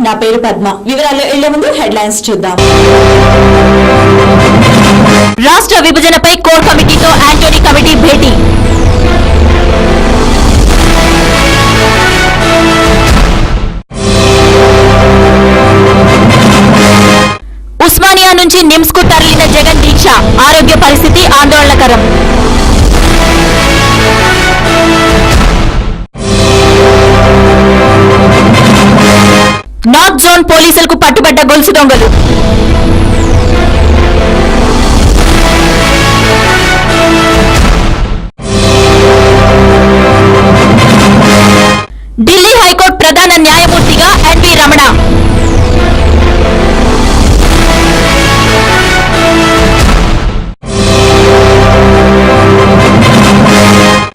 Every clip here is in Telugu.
నా పేరు పద్మ. వివరాల్లో వెళ్లే ముందు హెడ్లైన్స్ చూద్దాం. రాష్ట్ర విభజనపై కోర్ కమిటీతో యాంటోనీ కమిటీ భేటీ. ఉస్మానియా నుంచి నిమ్స్ కు తరలిన జగన్ దీక్ష, ఆరోగ్య పరిస్థితి ఆందోళనకరం. నార్త్ జోన్ పోలీసులకు పట్టుబడ్డ గొలుసు దొంగలు. ఢిల్లీ హైకోర్టు ప్రధాన న్యాయమూర్తిగా ఎన్వి రమణ.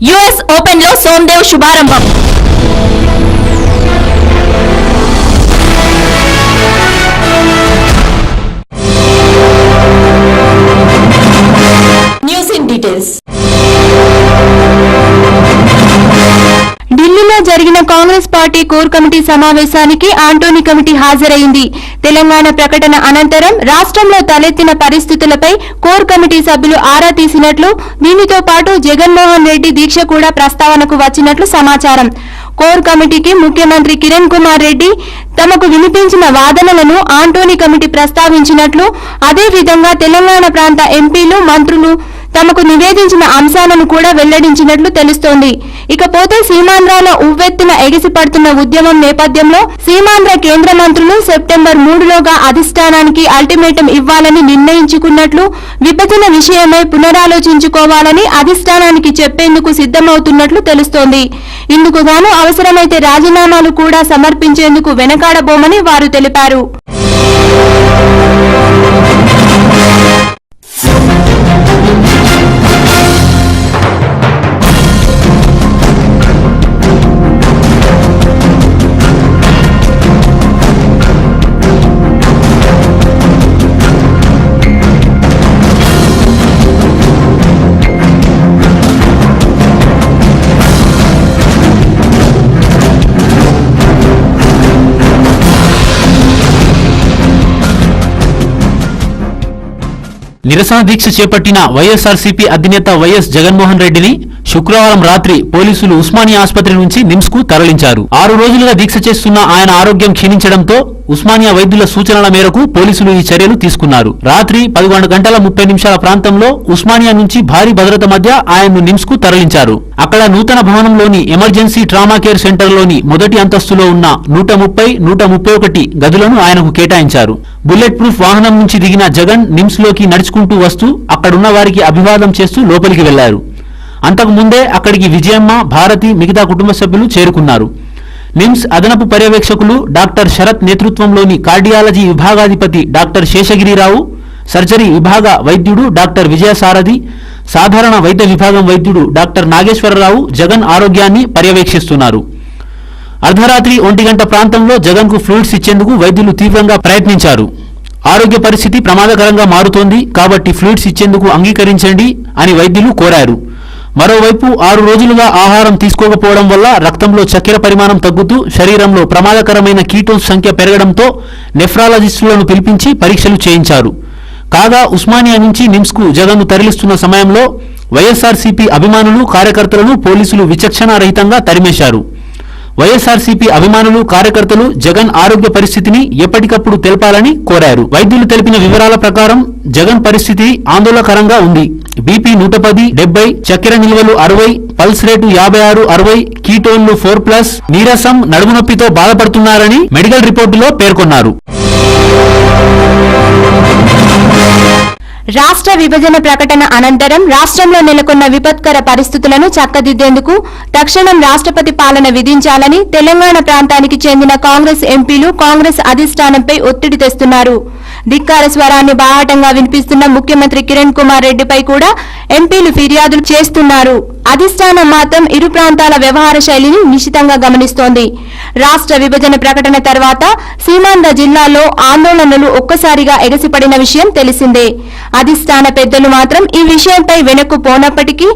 యుఎస్ ఓపెన్ లో సోమ్దేవ్ శుభారంభం. News in details. ఢిల్లీలో జరిగిన కాంగ్రెస్ పార్టీ కోర్ కమిటీ సమావేశానికి ఆంటోనీ కమిటీ హాజరైంది. తెలంగాణ ప్రకటన అనంతరం రాష్ట్రంలో తలెత్తిన పరిస్థితులపై కోర్ కమిటీ సభ్యులు ఆరా తీసినట్లు, దీనితో పాటు జగన్మోహన్ రెడ్డి దీక్ష కూడా ప్రస్తావనకు వచ్చినట్లు సమాచారం. కోర్ కమిటీకి ముఖ్యమంత్రి కిరణ్ కుమార్ రెడ్డి తమకు వినిపించిన వాదనలను ఆంటోనీ కమిటీ ప్రస్తావించినట్లు, అదేవిధంగా తెలంగాణ ప్రాంత ఎంపీలు, మంత్రులు తమకు నివేదించిన అంశాలను కూడా వెల్లడించినట్లు తెలుస్తోంది. ఇకపోతే సీమాంధ్రలో ఉవ్వెత్తున ఎగిసిపడుతున్న ఉద్యమం నేపథ్యంలో సీమాంధ్ర కేంద్ర మంత్రులు సెప్టెంబర్ 3లోగా అధిష్టానానికి అల్టిమేటం ఇవ్వాలని నిర్ణయించుకున్నట్లు, విభజన విషయమై పునరాలోచించుకోవాలని అధిష్టానానికి చెప్పేందుకు సిద్ధమవుతున్నట్లు తెలుస్తోంది. ఇందుకు గాను అవసరమైతే రాజీనామాలు కూడా సమర్పించేందుకు వెనకాడబోమని వారు తెలిపారు. నిరసన దీక్ష చేపట్టిన వైఎస్ఆర్సీపీ అధినేత వైఎస్ జగన్మోహన్ రెడ్డిని శుక్రవారం రాత్రి పోలీసులు ఉస్మానియా ఆసుపత్రి నుంచి నిమ్స్ కు తరలించారు. 6 రోజులుగా దీక్ష చేస్తున్న ఆయన ఆరోగ్యం క్షీణించడంతో ఉస్మానియా వైద్యుల సూచనల మేరకు పోలీసులు ఈ చర్యలు తీసుకున్నారు. రాత్రి 11:30 ప్రాంతంలో ఉస్మానియా నుంచి భారీ భద్రత మధ్య ఆయన్ను నిమ్స్ కు తరలించారు. అక్కడ నూతన భవనంలోని ఎమర్జెన్సీ ట్రామా కేర్ సెంటర్లోని మొదటి అంతస్తులో ఉన్న 130, 131 గదులను ఆయనకు కేటాయించారు. బుల్లెట్ ప్రూఫ్ వాహనం నుంచి దిగిన జగన్ నిమ్స్ లోకి నడుచుకుంటూ వస్తూ అక్కడున్న వారికి అభివాదం చేస్తూ లోపలికి వెళ్లారు. అంతకు ముందే అక్కడికి విజయమ్మ, భారతి, మిగతా కుటుంబ సభ్యులు చేరుకున్నారు. నిమ్స్ అదనపు పర్యవేక్షకులు డాక్టర్ శరత్ నేతృత్వంలోని కార్డియాలజీ విభాగాధిపతి డాక్టర్ శేషగిరిరావు, సర్జరీ విభాగ వైద్యుడు డాక్టర్ విజయసారథి, సాధారణ వైద్య విభాగం వైద్యుడు డాక్టర్ నాగేశ్వరరావు జగన్ ఆరోగ్యాన్ని పర్యవేక్షిస్తున్నారు. అర్ధరాత్రి 1 గంట ప్రాంతంలో జగన్ కు ఫ్లూయిడ్స్ ఇచ్చేందుకు వైద్యులు తీవ్రంగా ప్రయత్నించారు. ఆరోగ్య పరిస్థితి ప్రమాదకరంగా మారుతోంది కాబట్టి ఫ్లూయిడ్స్ ఇచ్చేందుకు అంగీకరించండి అని వైద్యులు కోరారు. మరోవైపు 6 రోజులుగా ఆహారం తీసుకోకపోవడం వల్ల రక్తంలో చక్కెర పరిమాణం తగ్గుతూ శరీరంలో ప్రమాదకరమైన కీటోన్స్ సంఖ్య పెరగడంతో నెఫ్రాలజిస్టులను పిలిపించి పరీక్షలు చేయించారు. కాగా ఉస్మానియా నుంచి నిమ్స్ కు జగన్ను తరలిస్తున్న సమయంలో వైఎస్ఆర్సీపీ అభిమానులు, కార్యకర్తలను పోలీసులు విచక్షణారహితంగా తరిమేశారు. వైఎస్ఆర్సీపీ అభిమానులు, కార్యకర్తలు జగన్ ఆరోగ్య పరిస్థితిని ఎప్పటికప్పుడు తెలపాలని కోరారు. వైద్యులు తెలిపిన వివరాల ప్రకారం జగన్ పరిస్థితి ఆందోళనకరంగా ఉంది. బీపీ 110, 70, చక్కెర నిల్వలు 60, పల్స్ రేటు 56, 60, కీటోన్లు 4+, నీరసం, నడుము నొప్పితో బాధపడుతున్నారని మెడికల్ రిపోర్టులో పేర్కొన్నారు. రాష్ట్ర విభజన ప్రకటన అనంతరం రాష్ట్రంలో నెలకొన్న విపత్కర పరిస్థితులను చక్కదిద్దేందుకు తక్షణం రాష్ట్రపతి పాలన విధించాలని తెలంగాణ ప్రాంతానికి చెందిన కాంగ్రెస్ ఎంపీలు కాంగ్రెస్ అధిష్టానంపై ఒత్తిడి తెస్తున్నారు. ధిక్కార స్వరాన్ని బాహాటంగా వినిపిస్తున్న ముఖ్యమంత్రి కిరణ్ కుమార్ రెడ్డిపై కూడా ఎంపీలు ఫిర్యాదులు చేస్తున్నారు. అధిష్టానం మాత్రం ఇరు ప్రాంతాల వ్యవహార శైలిని నిశితంగా గమనిస్తోంది. రాష్ట్ర విభజన ప్రకటన తర్వాత సీమాంధ్ర జిల్లాల్లో ఆందోళనలు ఒక్కసారిగా ఎగసిపడిన విషయం తెలిసిందే. అధిష్టాన పెద్దలు మాత్రం ఈ విషయంపై వెనక్కు పోనప్పటికీ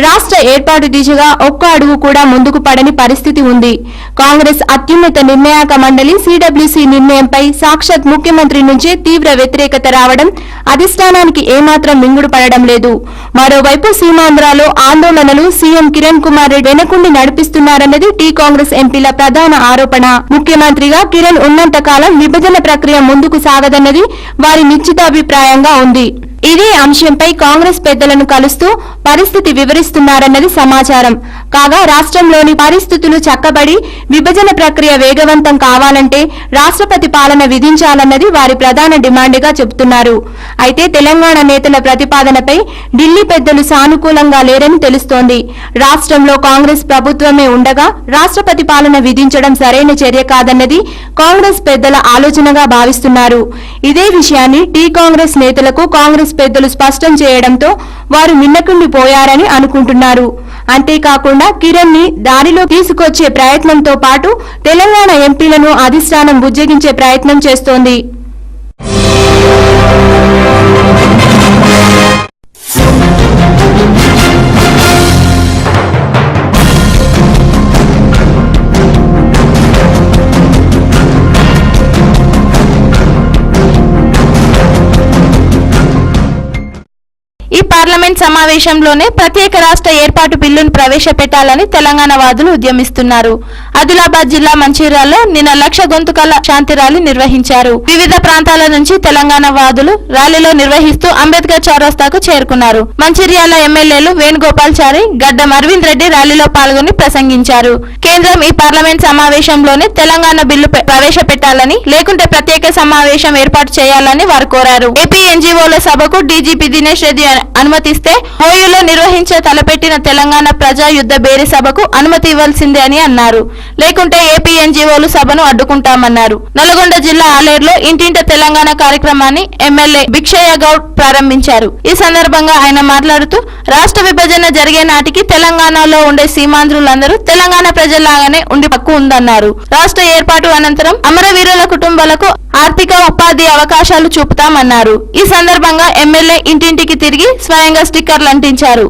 రాష్ట్ర ఏర్పాటు దిశగా ఒక్క అడుగు కూడా ముందుకు పడని పరిస్థితి ఉంది. కాంగ్రెస్ అత్యున్నత నిర్ణయాక మండలి సిడబ్ల్యూసీ నిర్ణయంపై సాక్షాత్ ముఖ్యమంత్రి నుంచే తీవ్ర వ్యతిరేకత రావడం అధిష్టానానికి ఏమాత్రం మింగుడు పడడం లేదు. మరోవైపు సీమాంధ్రలో ఆందోళనలు సీఎం కిరణ్ కుమార్ రెడ్డి వెనకుండి నడిపిస్తున్నారన్నది టీ కాంగ్రెస్ ఎంపీల ప్రధాన ఆరోపణ. ముఖ్యమంత్రిగా కిరణ్ ఉన్నంత కాలం విభజన ప్రక్రియ ముందుకు సాగదన్నది వారి నిశ్చితాభిప్రాయంగా ఉంది. ఇదే అంశంపై కాంగ్రెస్ పెద్దలను కలుస్తూ పరిస్థితి వివరిస్తున్నారన్నది సమాచారం. కాగా రాష్ట్రంలోని పరిస్థితులు చక్కబడి విభజన ప్రక్రియ వేగవంతం కావాలంటే రాష్ట్రపతి పాలన విధించాలన్నది వారి ప్రధాన డిమాండ్గా చెబుతున్నారు. అయితే తెలంగాణ నేతల ప్రతిపాదనపై ఢిల్లీ పెద్దలు సానుకూలంగా లేరని తెలుస్తోంది. రాష్ట్రంలో కాంగ్రెస్ ప్రభుత్వమే ఉండగా రాష్ట్రపతి పాలన విధించడం సరైన చర్య కాదన్నది కాంగ్రెస్ పెద్దల ఆలోచనగా భావిస్తున్నారు. ఇదే విషయాన్ని టీ కాంగ్రెస్ నేతలకు కాంగ్రెస్ పెద్దలు స్పష్టం చేయడంతో వారు మిన్నకుండిపోయారని అనుకుంటున్నారు. అంతేకాకుండా కిరణ్ ని దారిలో తీసుకొచ్చే ప్రయత్నంతో పాటు తెలంగాణ ఎంపీలను అధిష్టానం బుజ్జగించే ప్రయత్నం చేస్తోంది. ఈ పార్లమెంట్ సమావేశంలోనే ప్రత్యేక రాష్ట్ర ఏర్పాటు బిల్లును ప్రవేశపెట్టాలని తెలంగాణ వాదులు ఉద్యమిస్తున్నారు. ఆదిలాబాద్ జిల్లా మంచిర్యాలలో నిన్న 1,00,000 గొంతుకల శాంతి ర్యాలీ నిర్వహించారు. వివిధ ప్రాంతాల నుంచి తెలంగాణ వాదులు ర్యాలీలో నిర్వహిస్తూ అంబేద్కర్ చౌరస్తాకు చేరుకున్నారు. మంచిర్యాల ఎమ్మెల్యేలు వేణుగోపాల్చారి, గడ్డం అరవింద్ రెడ్డి ర్యాలీలో పాల్గొని ప్రసంగించారు. కేంద్రం ఈ పార్లమెంట్ సమావేశంలోనే తెలంగాణ బిల్లు ప్రవేశపెట్టాలని, లేకుంటే ప్రత్యేక సమావేశం ఏర్పాటు చేయాలని వారు కోరారు. ఏపీ ఎన్జీఓల సభకు డీజీపీ దినేష్ రెడ్డి అనుమతిస్తే ఓయూలో నిర్వహించే తలపెట్టిన తెలంగాణ ప్రజా యుద్ధ బేరీ సభకు అనుమతి ఇవ్వాల్సిందే అని అన్నారు. లేకుంటే ఏపీ ఎన్జీఓలు సభను అడ్డుకుంటామన్నారు. నల్గొండ జిల్లా ఆలేరులో ఇంటింట తెలంగాణ కార్యక్రమాన్ని ఎమ్మెల్యే భిక్షయ్య గౌడ్ ప్రారంభించారు. ఈ సందర్భంగా ఆయన మాట్లాడుతూ రాష్ట్ర విభజన జరిగే నాటికి తెలంగాణలో ఉండే సీమాంధ్రులందరూ తెలంగాణ ప్రజల్లాగానే ఉండి హక్కు ఉందన్నారు. రాష్ట్ర ఏర్పాటు అనంతరం అమరవీరుల కుటుంబాలకు ఆర్థిక ఉపాధి అవకాశాలు చూపుతామన్నారు. ఈ సందర్భంగా ఎమ్మెల్యే ఇంటింటికి తిరిగి స్వయంగా స్టిక్కర్లు అంటించారు.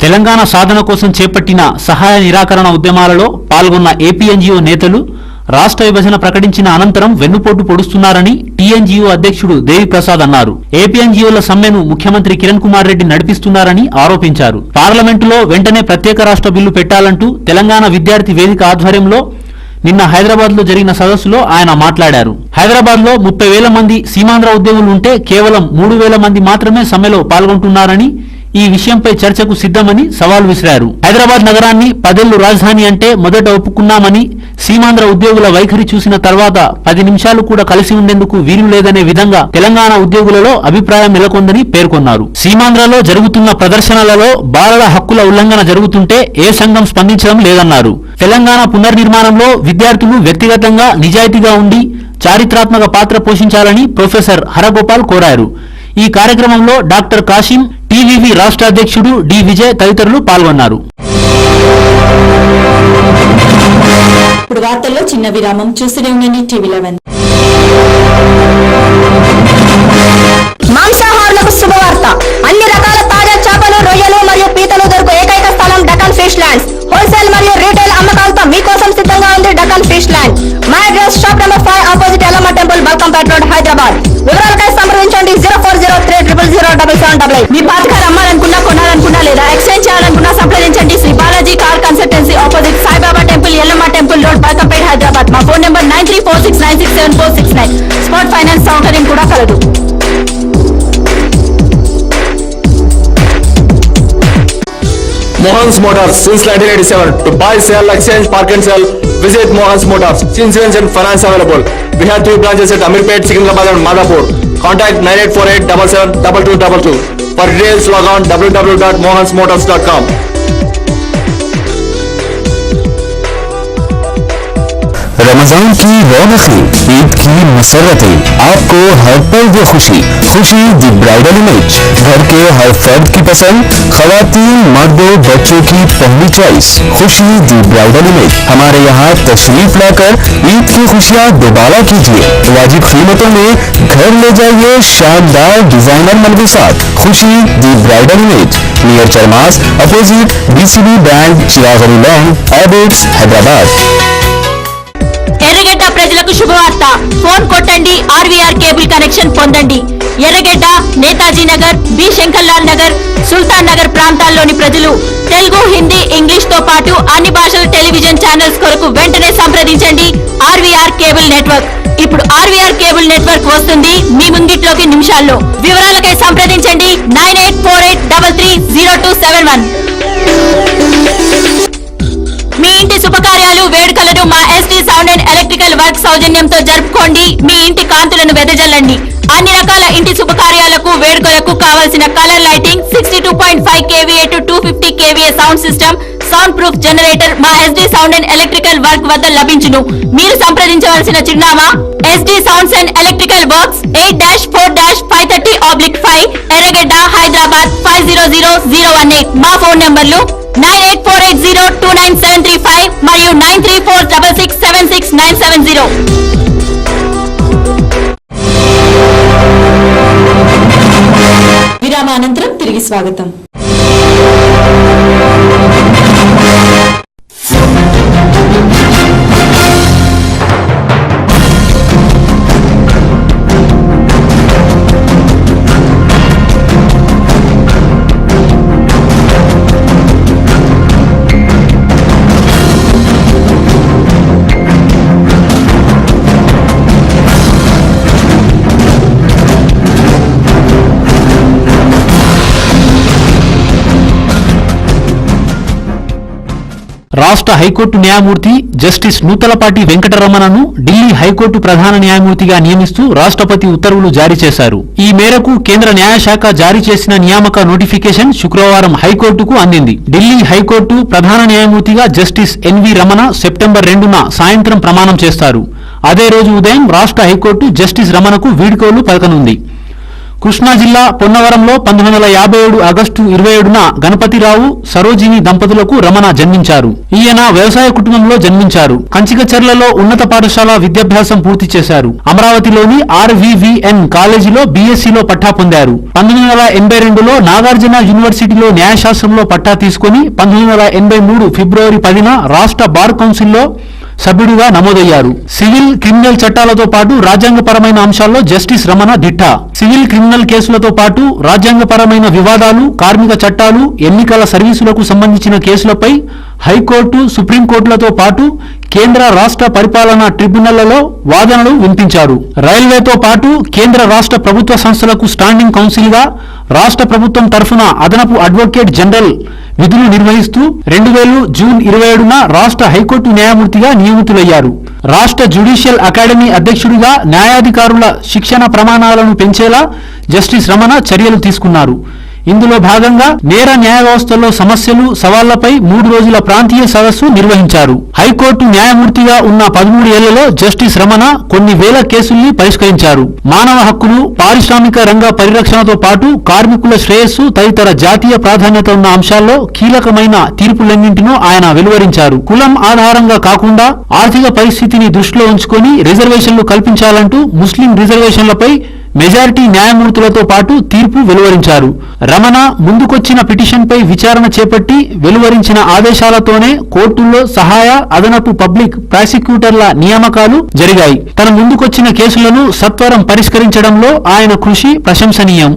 తెలంగాణ సాధన కోసం చేపట్టిన సహాయ నిరాకరణ ఉద్యమాలలో పాల్గొన్న ఏపీఎన్జీఓ నేతలు రాష్ట్ర విభజన ప్రకటించిన అనంతరం వెన్నుపోటు పొడుస్తున్నారని టీఎన్జీఓ అధ్యక్షుడు దేవిప్రసాద్ అన్నారు. ఏపీఎన్జీఓల సమ్మెను ముఖ్యమంత్రి కిరణ్ కుమార్ రెడ్డి నడిపిస్తున్నారని ఆరోపించారు. పార్లమెంటులో వెంటనే ప్రత్యేక రాష్ట్ర బిల్లు పెట్టాలంటూ తెలంగాణ విద్యార్థి వేదిక ఆధ్వర్యంలో నిన్న హైదరాబాద్ లో జరిగిన సదస్సులో ఆయన మాట్లాడారు. హైదరాబాద్ లో 30,000 మంది సీమాంధ్ర ఉద్యోగులు ఉంటే కేవలం 3,000 మంది మాత్రమే సమ్మెలో పాల్గొంటున్నారని, ఈ విషయంపై చర్చకు సిద్ధమని సవాల్ విసిరారు. హైదరాబాద్ నగరాన్ని 10 ఏళ్లు రాజధాని అంటే మొదట ఒప్పుకున్నామని, సీమాంధ్ర ఉద్యోగుల వైఖరి చూసిన తర్వాత 10 నిమిషాలు కూడా కలిసి ఉండేందుకు వీలు లేదనే విధంగా తెలంగాణ ఉద్యోగులలో అభిప్రాయం నెలకొందని పేర్కొన్నారు. సీమాంధ్రలో జరుగుతున్న ప్రదర్శనలలో బాలల హక్కుల ఉల్లంఘన జరుగుతుంటే ఏ సంఘం స్పందించడం లేదన్నారు. తెలంగాణ పునర్నిర్మాణంలో విద్యార్థులు వ్యక్తిగతంగా నిజాయితీగా ఉండి చారిత్రాత్మక పాత్ర పోషించాలని ప్రొఫెసర్ హరగోపాల్ కోరారు. ఈ కార్యక్రమంలో డాక్టర్ కాశీం, టీవీవీ రాష్ట్ర అధ్యక్షుడు డి విజయ్ తదితరులు పాల్గొన్నారు. ఇప్పుడు వార్తల్లో చిన్న విరామం. చూస్తూనే ఉండండి టీవీ11. మాంసాహారులకు శుభవార్త. అన్ని రకాల తాజా చేపలు, రొయ్యలు మరియు పీతలు దొరుకు ఏకైక స్థలం డకన్ ఫిష్ ల్యాండ్స్. హోల్సేల్ మరియు రీటైల్ అమ్మకాలతో మీకోసం సిద్ధంగా ఉంది Deccan fish land. My address shop number 5 opposite Yellamma temple, Balkampet road, Hyderabad. వివరాలకై సంప్రదించండి 040300 907788. మీ పాత కార్ అమ్మాలనుకున్నా కొనాలనుకున్నా లేదా ఎక్స్చేంజ్ చేయాలనుకున్నా సంప్రదించండి Shri Balaji car consultancy opposite Saibaba temple Yellamma temple road Balkampet Hyderabad. మా ఫోన్ నెంబర్ 9346967469. స్పాట్ ఫైనాన్స్ సౌకర్యం కూడా కలదు. Mohan's Motors since 1987. To buy, sell, exchange, park and sell, visit Mohan's Motors. Insurance and finance available. We have 3 branches at Amirpet, Secunderabad and Madhapur. Contact 9848772222. For details, log on www.mohansmotors.com. Ramzan की रौनकें, ईद की मसरतें, आपको हर पल वो खुशी दी ब्राइडल इमेज, घर के हर फर्द की पसंद, खवातीन मर्दों बच्चों की पहली चॉइस, खुशी दी ब्राइडल इमेज। हमारे यहाँ तशरीफ लाकर ईद की खुशियाँ दोबारा कीजिए। वाजिब कीमतों में घर ले जाइए शानदार डिजाइनर मलबूसात। Khushi the bridal image, near Charmas, opposite BCB bank, Chirag Ali lane, Abids, Hyderabad. Erragadda ప్రజలకు శుభవార్త. ఫోన్ కొట్టండి, ఆర్వీఆర్ కేబుల్ కనెక్షన్ పొందండి. ఎర్రగడ్డ, నేతాజీ నగర్, బి శంకర్లాల్ నగర్, సుల్తాన్ నగర్ ప్రాంతాల్లోని ప్రజలు తెలుగు, హిందీ, ఇంగ్లీష్ తో పాటు అన్ని భాషల టెలివిజన్ ఛానల్స్ కొరకు వెంటనే సంప్రదించండి ఆర్వీఆర్ కేబుల్ నెట్వర్క్. ఇప్పుడు ఆర్వీఆర్ కేబుల్ నెట్వర్క్ వస్తుంది మీ ముంగిట్లోకి నిమిషాల్లో. వివరాలకై సంప్రదించండి 9848330271. మీ ఇంటి శుభకార్యాలు, వేడుకలను మా ST sound and electrical work సౌజన్యంతో జరుపుకోండి. మీ ఇంటి కాంతులను వెదజల్లండి. అన్ని రకాల ఇంటి శుభకార్యాలకు, వేడుకలకు కావాల్సిన colour lighting, 62.5 kVA to 250 kVA sound system, sound proof generator మా ST sound and electrical work వద్ద లభించును. మీరు సంప్రదించవలసిన చిరునామా ST sounds and electrical works 8-4-530/5 Erragadda, Hyderabad 500018. మా ఫోన్ నంబర్లు 9848029735 మరియు 9346676970. విరామానంతరం తిరిగి స్వాగతం. రాష్ట్ర హైకోర్టు న్యాయమూర్తి జస్టిస్ నూతలపాటి వెంకటరమణను ఢిల్లీ హైకోర్టు ప్రధాన న్యాయమూర్తిగా నియమిస్తూ రాష్ట్రపతి ఉత్తర్వులు జారీ చేశారు. ఈ మేరకు కేంద్ర న్యాయశాఖ జారీ చేసిన నియామక నోటిఫికేషన్ శుక్రవారం హైకోర్టుకు అందింది. ఢిల్లీ హైకోర్టు ప్రధాన న్యాయమూర్తిగా జస్టిస్ NV రమణ సెప్టెంబర్ 2న సాయంత్రం ప్రమాణం చేస్తారు. అదే రోజు ఉదయం రాష్ట్ర హైకోర్టు జస్టిస్ రమణకు వీడ్కోలు పలకనుంది. కృష్ణా జిల్లా పొన్నవరంలో 1957 ఆగస్టు 27న గణపతిరావు, సరోజిని దంపతులకు రమణ జన్మించారు. ఈయన వ్యవసాయ కుటుంబంలో జన్మించారు. కంచికచర్లలో ఉన్నత పాఠశాల విద్యాభ్యాసం పూర్తి చేశారు. అమరావతిలోని RVVN కాలేజీలో BScలో పట్టా పొందారు. 1982లో నాగార్జున యూనివర్సిటీలో న్యాయశాస్త్రంలో పట్టా తీసుకుని 1983 ఫిబ్రవరి 10న రాష్ట్ర బార్ కౌన్సిల్లో సభ్యుడిగా నమోదయ్యారు. సివిల్, క్రిమినల్ చట్టాలతో పాటు రాజ్యాంగపరమైన అంశాల్లో జస్టిస్ రమణ దిట్ట. సివిల్, క్రిమినల్ కేసులతో పాటు రాజ్యాంగపరమైన వివాదాలు, కార్మిక చట్టాలు, ఎన్నికల సర్వీసులకు సంబంధించిన కేసులపై హైకోర్టు, సుప్రీంకోర్టులతో పాటు కేంద్ర రాష్ట్ర పరిపాలనా ట్రిబ్యునళ్లలో వాదనలు వినిపించారు. రైల్వేతో పాటు కేంద్ర రాష్ట్ర ప్రభుత్వ సంస్థలకు స్టాండింగ్ కౌన్సిల్గా రాష్ట్ర ప్రభుత్వం తరఫున అదనపు అడ్వకేట్ జనరల్ విధులు నిర్వహిస్తూ 2000 జూన్ 27న రాష్ట్ర హైకోర్టు న్యాయమూర్తిగా నియమితులయ్యారు. రాష్ట్ర జ్యుడిషియల్ అకాడమీ అధ్యక్షుడిగా న్యాయాధికారుల శిక్షణ ప్రమాణాలను పెంచేలా జస్టిస్ రమణ చర్యలు తీసుకున్నారు. ఇందులో భాగంగా నేర న్యాయ వ్యవస్థలో సమస్యలు, సవాళ్లపై 3 రోజుల ప్రాంతీయ సదస్సు నిర్వహించారు. హైకోర్టు న్యాయమూర్తిగా ఉన్న 13 ఏళ్లలో జస్టిస్ రమణ కొన్ని వేల కేసుల్ని పరిష్కరించారు. మానవ హక్కులు, పారిశ్రామిక రంగ పరిరక్షణతో పాటు కార్మికుల శ్రేయస్సు తదితర జాతీయ ప్రాధాన్యత ఉన్న అంశాల్లో కీలకమైన తీర్పులన్నింటినో ఆయన వెలువరించారు. కులం ఆధారంగా కాకుండా ఆర్థిక పరిస్థితిని దృష్టిలో ఉంచుకొని రిజర్వేషన్లు కల్పించాలంటూ ముస్లిం రిజర్వేషన్లపై మెజారిటీ న్యాయమూర్తులతో పాటు తీర్పు వెలువరించారు. రమణ ముందుకొచ్చిన పిటిషన్పై విచారణ చేపట్టి వెలువరించిన ఆదేశాలతోనే కోర్టుల్లో సహాయ, అదనపు పబ్లిక్ ప్రాసిక్యూటర్ల నియామకాలు జరిగాయి. తన ముందుకొచ్చిన కేసులను సత్వరం పరిష్కరించడంలో ఆయన కృషి ప్రశంసనీయం.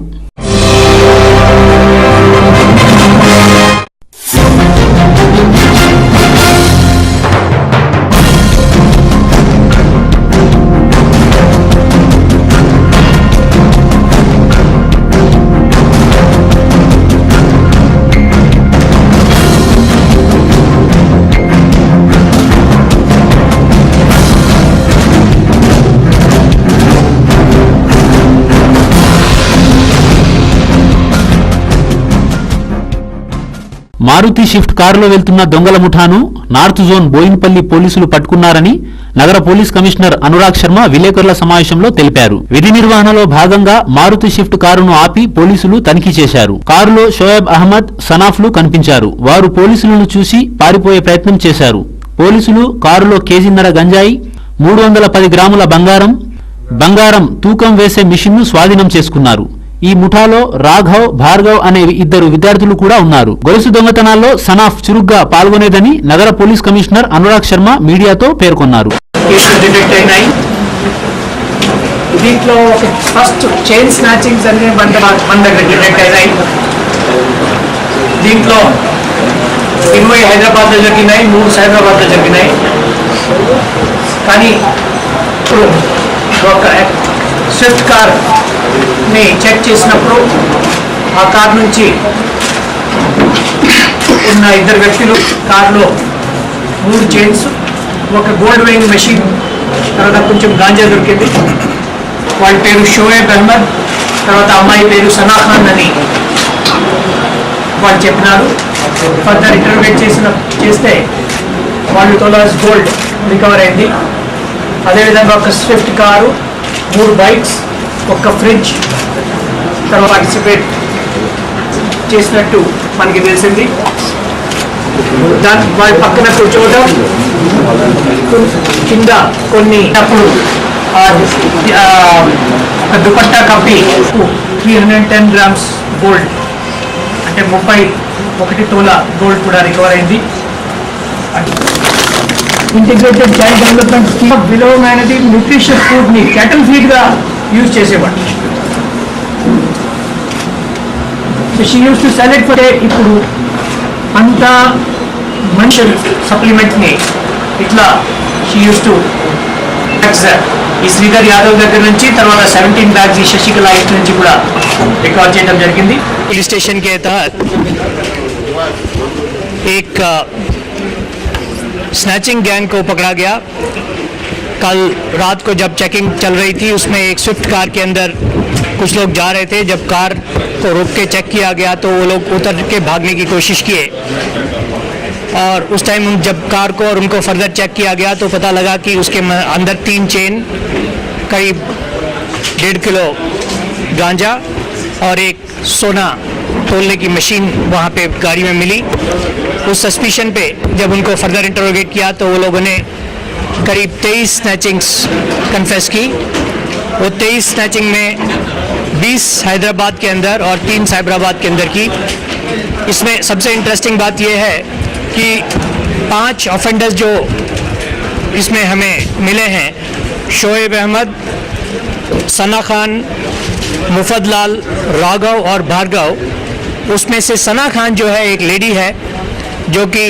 మారుతి షిఫ్ట్ కారులో వెళ్తున్న దొంగల ముఠాను నార్త్ జోన్ బోయిన్పల్లి పోలీసులు పట్టుకున్నారని నగర పోలీస్ కమిషనర్ అనురాగ్ శర్మ విలేకరుల సమావేశంలో తెలిపారు. విధి నిర్వహణలో భాగంగా మారుతి షిఫ్ట్ కారును ఆపి పోలీసులు తనిఖీ చేశారు. కారులో షోయబ్ అహ్మద్, సనాఫ్లు కనిపించారు. వారు పోలీసులను చూసి పారిపోయే ప్రయత్నం చేశారు. పోలీసులు కారులో కేజీన్నర గంజాయి, 310 గ్రాముల బంగారం తూకం వేసే మిషన్ను స్వాధీనం చేసుకున్నారు. ఈ ముఠాలో రాఘవ్, భార్గవ్ అనే 2 విద్యార్థులు కూడా ఉన్నారు. గొలుసు దొంగతనాల్లో సనాఫ్ చురుగ్గా పాల్గొనేదని నగర పోలీస్ కమిషనర్ అనురాగ్ శర్మ మీడియాతో పేర్కొన్నారు. దీంట్లో ఫస్ట్ చైన్ స్నాచింగ్స్ అనే మన దగ్గర డిటెక్ట్ అయినాయి. దీంట్లో 20 హైదరాబాద్లో జరిగినాయి, 3 సైబరాబాద్లో జరిగినాయి. కానీ ఇప్పుడు ఒక స్విఫ్ట్ కార్ని చెక్ చేసినప్పుడు ఆ కార్ నుంచి ఉన్న 2 వ్యక్తులు కార్లో 3 చైన్స్, ఒక గోల్డ్ వెయింగ్ మెషిన్, తర్వాత కొంచెం గాంజా దొరికింది. వాళ్ళ పేరు షోయబ్ అహ్మద్, తర్వాత అమ్మాయి పేరు సనా ఖాన్ అని వాళ్ళు చెప్పినారు. ఫర్దర్ ఇంటర్వ్యూట్ చేస్తే వాళ్ళు తోలాస్ గోల్డ్ రికవర్ అయింది. అదేవిధంగా ఒక స్విఫ్ట్ కారు, 3 బైక్స్, ఒక ఫ్రిడ్జ్ తర్వాత పార్టిసిపేట్ చేసినట్టు మనకి తెలిసింది. దాని వాళ్ళ పక్కన కూర్చోవడం, కింద కొన్ని అప్పుడు దుపట్టా కప్పి 310 గ్రామ్స్ గోల్డ్ అంటే 31 తోల గోల్డ్ కూడా రికవర్ అయింది. Integrated child development scheme of below అనేది న్యూట్రిషియస్ ఫుడ్ని క్యాటల్ ఫీడ్గా యూజ్ చేసేవాడు. She use to sell it for ఇప్పుడు అంతా మనిషి సప్లిమెంట్ని ఇట్లా షీ యూస్ టు ఈ శ్రీధర్ యాదవ్ దగ్గర నుంచి తర్వాత 17 బ్యాగ్స్ ఈ శశికళ ఇంటి నుంచి కూడా రికార్డ్ చేయడం జరిగింది. पुलिस स्टेशन के तहत एक स्नैचिंग गैंग को पकड़ा गया. कल रात को जब चेकिंग चल रही थी उसमें एक स्विफ्ट कार के अंदर कुछ लोग जा रहे थे. जब कार को रोक के चेक किया गया तो वो लोग उतर के भागने की कोशिश किए और उस टाइम जब कार को और उनको फर्दर चेक किया गया तो पता लगा कि उसके अंदर 3 चेन, करीब 1.5 किलो गांजा और एक सोना तोलने की मशीन वहाँ पे गाड़ी में मिली. उस सस्पिशन पे जब उनको फर्दर इंटरोगेट किया तो वो लोगों ने करीब 23 स्नैचिंग्स कन्फेस की. वो 23 स्नैचिंग में 20 हैदराबाद के अंदर और 3 साइबराबाद के अंदर की. इसमें सबसे इंटरेस्टिंग बात यह है कि 5 ऑफेंडर्स जो इसमें हमें मिले हैं, शोएब अहमद, सना खान, मुफद्दलाल, राघव और भार्गव. उसमें से सना खान जो है एक लेडी है जो कि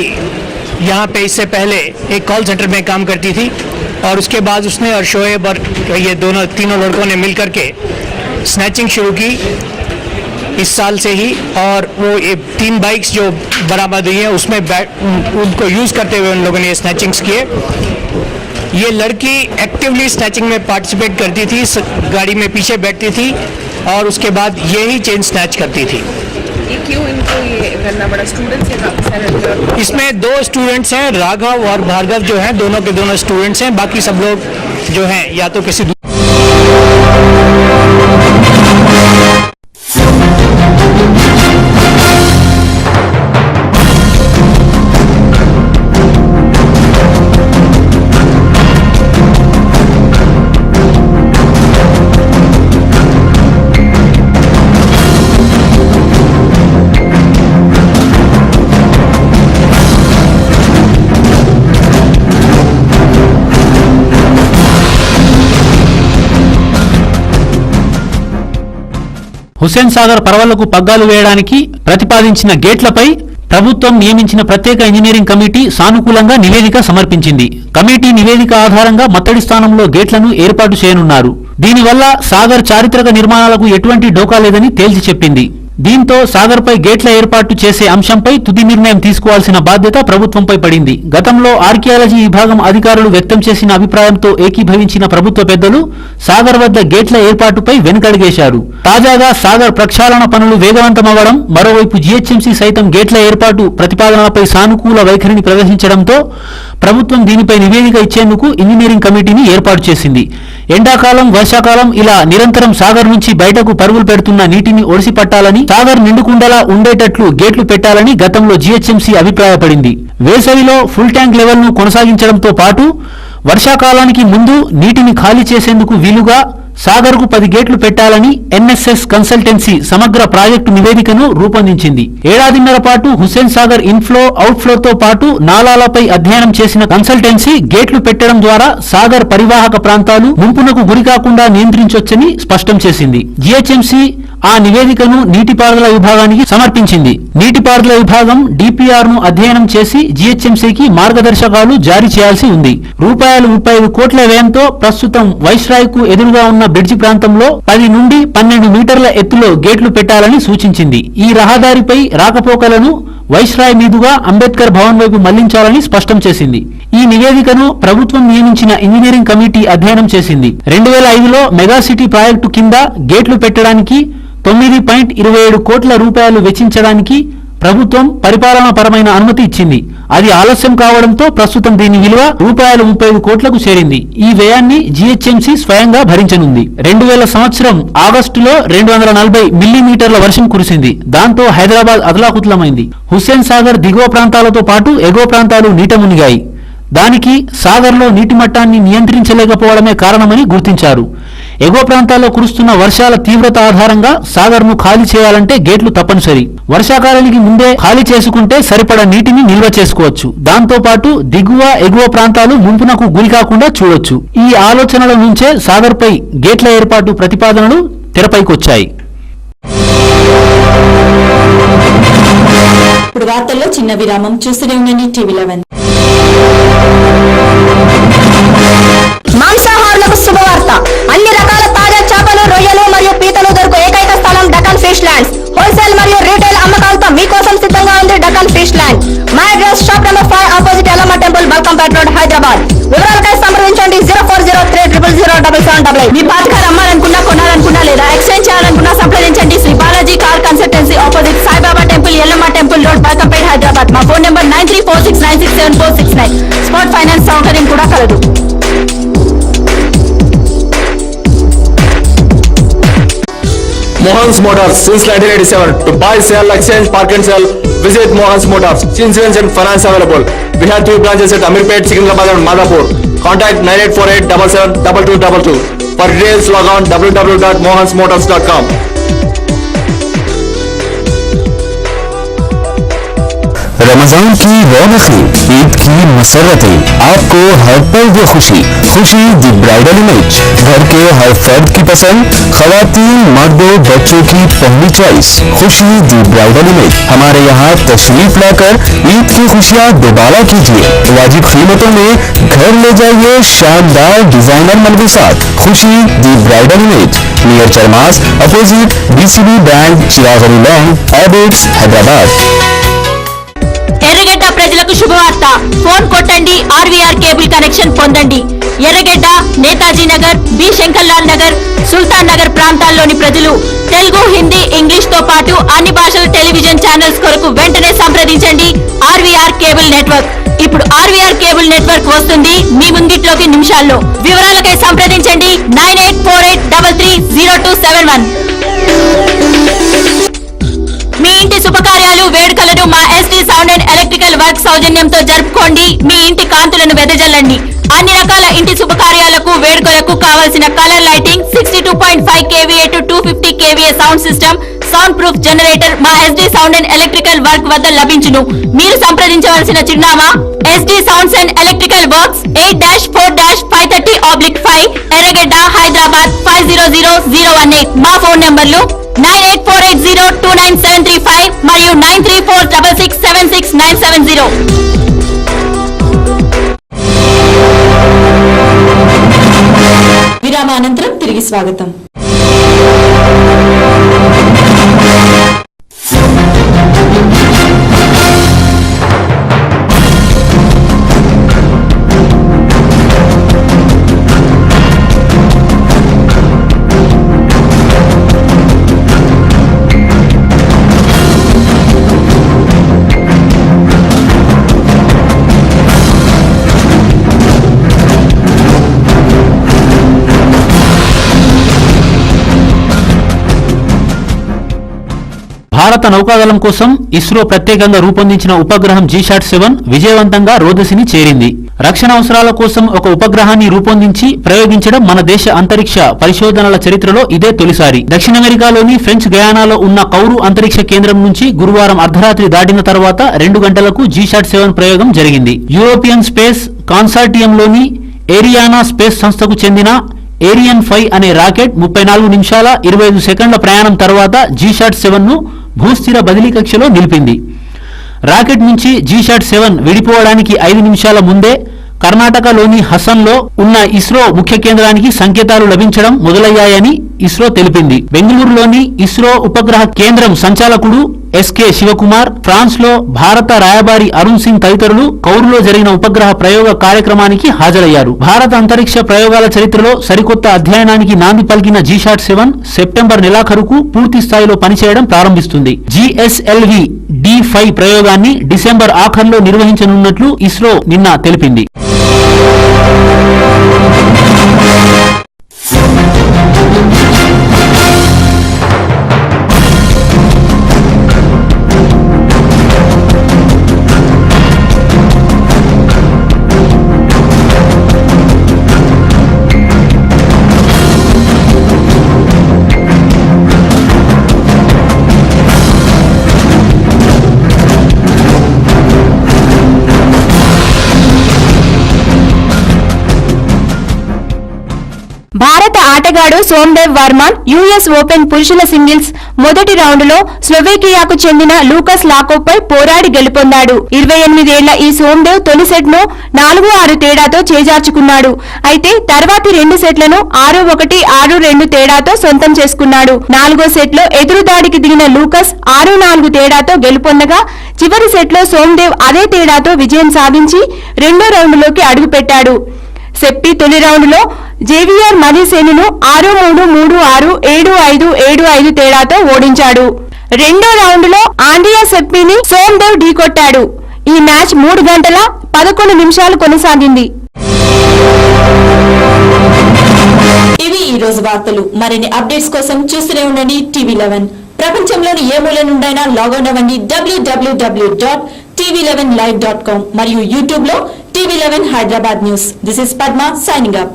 यहाँ पे इससे पहले एक कॉल सेंटर में काम करती थी और उसके बाद उसने और शोएब और ये तीनों लड़कों ने मिल करके स्नैचिंग शुरू की इस साल से ही. और वो 3 बाइक्स जो बरामद हुई हैं उसमें उनको यूज़ करते हुए उन लोगों ने स्नैचिंग्स किए. ये लड़की एक्टिवली स्नैचिंग में पार्टिसिपेट करती थी, गाड़ी में पीछे बैठती थी और उसके बाद ये ही चेन स्नैच करती थी. क्यों इनको ये करना पड़ा? स्टूडेंट्स हैं काफी सारे? इसमें 2 स्टूडेंट्स हैं, राघव और भार्गव जो हैं दोनों के दोनों स्टूडेंट्स हैं. बाकी सब लोग जो हैं या तो किसी హుస్సేన్ సాగర్ పరవళ్లకు పగ్గాలు వేయడానికి ప్రతిపాదించిన గేట్లపై ప్రభుత్వం నియమించిన ప్రత్యేక ఇంజనీరింగ్ కమిటీ సానుకూలంగా నివేదిక సమర్పించింది. కమిటీ నివేదిక ఆధారంగా మత్తడి స్థానంలో గేట్లను ఏర్పాటు చేయనున్నారు. దీనివల్ల సాగర్ చారిత్రక నిర్మాణాలకు ఎటువంటి డోకా లేదని తేల్చి చెప్పింది. దీంతో సాగర్పై గేట్ల ఏర్పాటు చేసే అంశంపై తుది నిర్ణయం తీసుకోవాల్సిన బాధ్యత ప్రభుత్వంపై పడింది. గతంలో ఆర్కియాలజీ విభాగం అధికారులు వ్యక్తం చేసిన అభిప్రాయంతో ఏకీభవించిన ప్రభుత్వ పెద్దలు సాగర్ వద్ద గేట్ల ఏర్పాటుపై వెనుకడుగేశారు. తాజాగా సాగర్ ప్రక్షాళన పనులు వేగవంతమవ్వడం, మరోవైపు జీహెచ్ఎంసీ సైతం గేట్ల ఏర్పాటు ప్రతిపాదనలపై సానుకూల వైఖరిని ప్రదర్శించడంతో ప్రభుత్వం దీనిపై నివేదిక ఇచ్చేందుకు ఇంజనీరింగ్ కమిటీని ఏర్పాటు చేసింది. ఎండాకాలం, వర్షాకాలం ఇలా నిరంతరం సాగర్ నుంచి బయటకు పరుగులు పెడుతున్న నీటిని ఒడిసి పట్టాలని, సాగర్ నిండుకుండలా ఉండేటట్లు గేట్లు పెట్టాలని గతంలో జీహెచ్ఎంసీ అభిప్రాయపడింది. వేసవిలో ఫుల్ ట్యాంక్ లెవెల్ ను కొనసాగించడంతో పాటు వర్షాకాలానికి ముందు నీటిని ఖాళీ చేసేందుకు వీలుగా సాగర్కు 10 గేట్లు పెట్టాలని ఎన్ఎస్ఎస్ కన్సల్టెన్సీ సమగ్ర ప్రాజెక్టు నివేదికను రూపొందించింది. ఏడాదిన్నర పాటు హుస్సేన్ సాగర్ ఇన్ఫ్లో, అవుట్ఫ్లోతో పాటు నాలాలపై అధ్యయనం చేసిన కన్సల్టెన్సీ గేట్లు పెట్టడం ద్వారా సాగర్ పరివాహక ప్రాంతాలు ముంపునకు గురికాకుండా నియంత్రించొచ్చని స్పష్టం చేసింది. జీహెచ్ఎంసీ ఆ నివేదికను నీటిపారుదల విభాగానికి సమర్పించింది. నీటిపారుదల విభాగం డిపిఆర్ ను అధ్యయనం చేసి జీహెచ్ఎంసీకి మార్గదర్శకాలు జారీ చేయాల్సి ఉంది. ₹35 కోట్ల వ్యయంతో ప్రస్తుతం వైస్రాయ్ కు ఎదురుగా ఉన్న బ్రిడ్జి ప్రాంతంలో 10 నుండి 12 మీటర్ల ఎత్తులో గేట్లు పెట్టాలని సూచించింది. ఈ రహదారిపై రాకపోకలను వైస్రాయ్ మీదుగా అంబేద్కర్ భవన్ వైపు మళ్లించాలని స్పష్టం చేసింది. ఈ నివేదికను ప్రభుత్వం నియమించిన ఇంజనీరింగ్ కమిటీ అధ్యయనం చేసింది. 2005లో మెగా సిటీ ప్రాజెక్టు కింద గేట్లు పెట్టడానికి ₹9.27 కోట్ల వెచ్చించడానికి ప్రభుత్వం పరిపాలనాపరమైన అనుమతి ఇచ్చింది. అది ఆలస్యం కావడంతో ప్రస్తుతం దీని విలువ ₹35 కోట్లకు చేరింది. ఈ వ్యయాన్ని జీహెచ్ఎంసీ స్వయంగా భరించనుంది. 2000 సంవత్సరం ఆగస్టులో 240 మిల్లీమీటర్ల వర్షం కురిసింది. దాంతో హైదరాబాద్ అతలాకుతలమైంది. హుస్సేన్ సాగర్ దిగువ ప్రాంతాలతో పాటు ఎగువ ప్రాంతాలు నీట మునిగాయి. దానికి సాగర్లో నీటి మట్టాన్ని నియంత్రించలేకపోవడమే కారణమని గుర్తించారు. ఎగువ ప్రాంతాల్లో కురుస్తున్న వర్షాల తీవ్రత ఆధారంగా సాగర్ను ఖాళీ చేయాలంటే గేట్లు తప్పనిసరి. వర్షాకాలానికి ముందే ఖాళీ చేసుకుంటే సరిపడా నీటిని నిల్వ చేసుకోవచ్చు. దాంతో పాటు దిగువ, ఎగువ ప్రాంతాలు ముంపునకు గురికాకుండా చూడొచ్చు. ఈ ఆలోచనల నుంచే సాగర్పై గేట్ల ఏర్పాటు ప్రతిపాదనలు తెరపైకొచ్చాయి. ఇప్పుడు వార్తల్లో చిన్న విరామం. చూస్తూనే ఉండండి టీవీ11. మాంసాహారులకు శుభవార్త. అన్ని రకాల తాజా చేపలు, రొయ్యలు మరియు పీతలు దొరుకు ఏకైక స్థలం డకన్ ఫిష్ ల్యాండ్స్. హోల్సేల్ మరియు రీటైల్ అమ్మకాలతో మీకోసం సిద్ధంగా ఉంది డకన్ ఫిష్ ల్యాండ్. మా address shop number 5 opposite Yellamma temple, Balkampet road, Hyderabad. వివరాలకై సంప్రదించండి 0403000088. మీ పాత కార్ అమ్మాలనుకున్నా, కొనాలనుకున్నా లేదా ఎక్స్చేంజ్ చేయాలనుకున్నా సంప్రదించండి Shri Balaji car consultancy, opposite Saibaba temple, Yellamma temple road, Balkampet, Hyderabad. మా ఫోన్ నెంబర్ 9346967469. స్పాట్ ఫైనాన్స్ సౌకర్యం కూడా కలదు. Mohan's Motors since 1987. To buy, sell, exchange, park and sell, visit Mohan's Motors. Insurance and finance available. We have 2 branches at Amirpet, Secunderabad and Madhapur. Contact 9848772222. For details log on www.mohansmotors.com. Ramzan की रौनकें, ईद की मसरतें, आपको हर पल दे खुशी। खुशी द ब्राइडल इमेज, घर के हर फर्द की पसंद, खवातीन, मर्दों, बच्चों की पहली चॉइस। खुशी द ब्राइडल इमेज। हमारे यहाँ तशरीफ लाकर ईद की खुशियाँ दोबारा कीजिए। वाजिब कीमतों में घर ले जाइए शानदार डिजाइनर मलबूसात। Khushi the bridal image, near Charmas, opposite BCB bank, Chirag Ali lane, Abids, Hyderabad. Erragadda ప్రజలకు శుభవార్త. ఫోన్ కొట్టండి, ఆర్వీఆర్ కేబుల్ కనెక్షన్ పొందండి. ఎర్రగడ్డ, నేతాజీ నగర్, బి శంకర్లాల్ నగర్, సుల్తాన్ నగర్ ప్రాంతాల్లోని ప్రజలు తెలుగు, హిందీ, ఇంగ్లీష్ తో పాటు అన్ని భాషల టెలివిజన్ ఛానల్స్ కొరకు వెంటనే సంప్రదించండి ఆర్వీఆర్ కేబుల్ నెట్వర్క్. ఇప్పుడు ఆర్వీఆర్ కేబుల్ నెట్వర్క్ వస్తుంది మీ ముంగిట్లోకి నిమిషాల్లో. వివరాలకై సంప్రదించండి 9848330271. మీ ఇంటి శుభకార్యాలు, వేడుకలను మా ST sound and electrical work సౌజన్యంతో జరుపుకోండి. మీ ఇంటి కాంతులను వెదజల్లండి. అన్ని రకాల ఇంటి శుభకార్యాలకు, వేడుకలకు కావలసిన colour lighting, 62.5 kVA to 250 kVA sound system, sound proof generator మా ST sound and electrical work వద్ద లభించును. మీరు సంప్రదించవలసిన చిరునామా ST sounds and electrical works, 8-4-530/5, Erragadda, Hyderabad 500018. మా ఫోన్ నంబర్లు 9848029735 మరియు 9346676970. విరామానంతరం తిరిగి స్వాగతం. భారత నౌకాదళం కోసం ఇస్రో ప్రత్యేకంగా రూపొందించిన ఉపగ్రహం GSAT-7 విజయవంతంగా రోదసిని చేరింది. రక్షణ అవసరాల కోసం ఒక ఉపగ్రహాన్ని రూపొందించి ప్రయోగించడం మన దేశ అంతరిక్ష పరిశోధనల చరిత్రలో ఇదే తొలిసారి. దక్షిణ అమెరికాలోని ఫ్రెంచ్ గయానాలో ఉన్న కౌరు అంతరిక్ష కేంద్రం నుంచి గురువారం అర్ధరాత్రి దాటిన తర్వాత 2 గంటలకు GSAT-7 ప్రయోగం జరిగింది. యూరోపియన్ స్పేస్ కాన్సార్టియంలోని ఏరియానా స్పేస్ సంస్థకు చెందిన ఏరియన్ 5 అనే రాకెట్ 34 నిమిషాల 25 సెకండ్ల ప్రయాణం తర్వాత GSAT-7 ను భూస్థిర బదిలీ కక్షలో నిలిపింది. రాకెట్ నుంచి GSAT-7 విడిపోవడానికి 5 నిమిషాల ముందే కర్ణాటకలోని హసన్లో ఉన్న ఇస్రో ముఖ్య కేంద్రానికి సంకేతాలు లభించడం మొదలయ్యాయని ఇస్రో తెలిపింది. బెంగళూరులోని ఇస్రో ఉపగ్రహ కేంద్రం సంచాలకుడు SK శివకుమార్, ఫ్రాన్స్ లో భారత రాయబారి అరుణ్ సింగ్ తదితరులు కౌరులో జరిగిన ఉపగ్రహ ప్రయోగ కార్యక్రమానికి హాజరయ్యారు. భారత అంతరిక్ష ప్రయోగాల చరిత్రలో సరికొత్త అధ్యయనానికి నాంది పలికిన GSAT-7 సెప్టెంబర్ నెలాఖరుకు పూర్తి స్థాయిలో పనిచేయడం ప్రారంభిస్తుంది. GSLV D5 ప్రయోగాన్ని డిసెంబర్ ఆఖర్లో నిర్వహించనున్నట్లు ఇస్రో నిన్న తెలిపింది. భారత ఆటగాడు సోమ్దేవ్ వర్మన్ యుఎస్ ఓపెన్ పురుషుల సింగిల్స్ మొదటి రౌండ్లో స్లోవేకియాకు చెందిన లూకస్ లాకోపై పోరాడి గెలుపొందాడు. 28 ఏళ్ల ఈ సోమ్దేవ్ తొలి సెట్ ను 4-6 తేడాతో చేజార్చుకున్నాడు. అయితే తర్వాతి 2 సెట్లను 6-1, 6-2 తేడాతో సొంతం చేసుకున్నాడు. 4వ సెట్లో ఎదురుదాడికి దిగిన లూకస్ 6-4 తేడాతో గెలుపొందగా చివరి సెట్లో సోమ్దేవ్ అదే తేడాతో విజయం సాధించి రెండో రౌండ్లోకి అడుగుపెట్టాడు. సెప్పి తొలి రౌండ్లో జేవియర్ మరీసేనును 6-3, 3-6, 7-5, 7-5 తేడాతో ఓడించాడు. రెండో రౌండ్లో ఆండ్రియా సెప్పిని సోమ్దేవ్ ఢీకొట్టాడు. ఈ మ్యాచ్ 3 గంటల 11 నిమిషాలు కొనసాగింది. ఇవి ఈ రోజు వార్తలు. మరిన్ని అప్డేట్స్ కోసం చూస్తూనే ఉండండి TV11. ప్రపంచంలోని ఏ మూల నుండైనా లాగౌట్ అవ్వండి www.tv11live.com మరియు యూట్యూబ్ లో TV11 Hyderabad News. This is Padma signing up.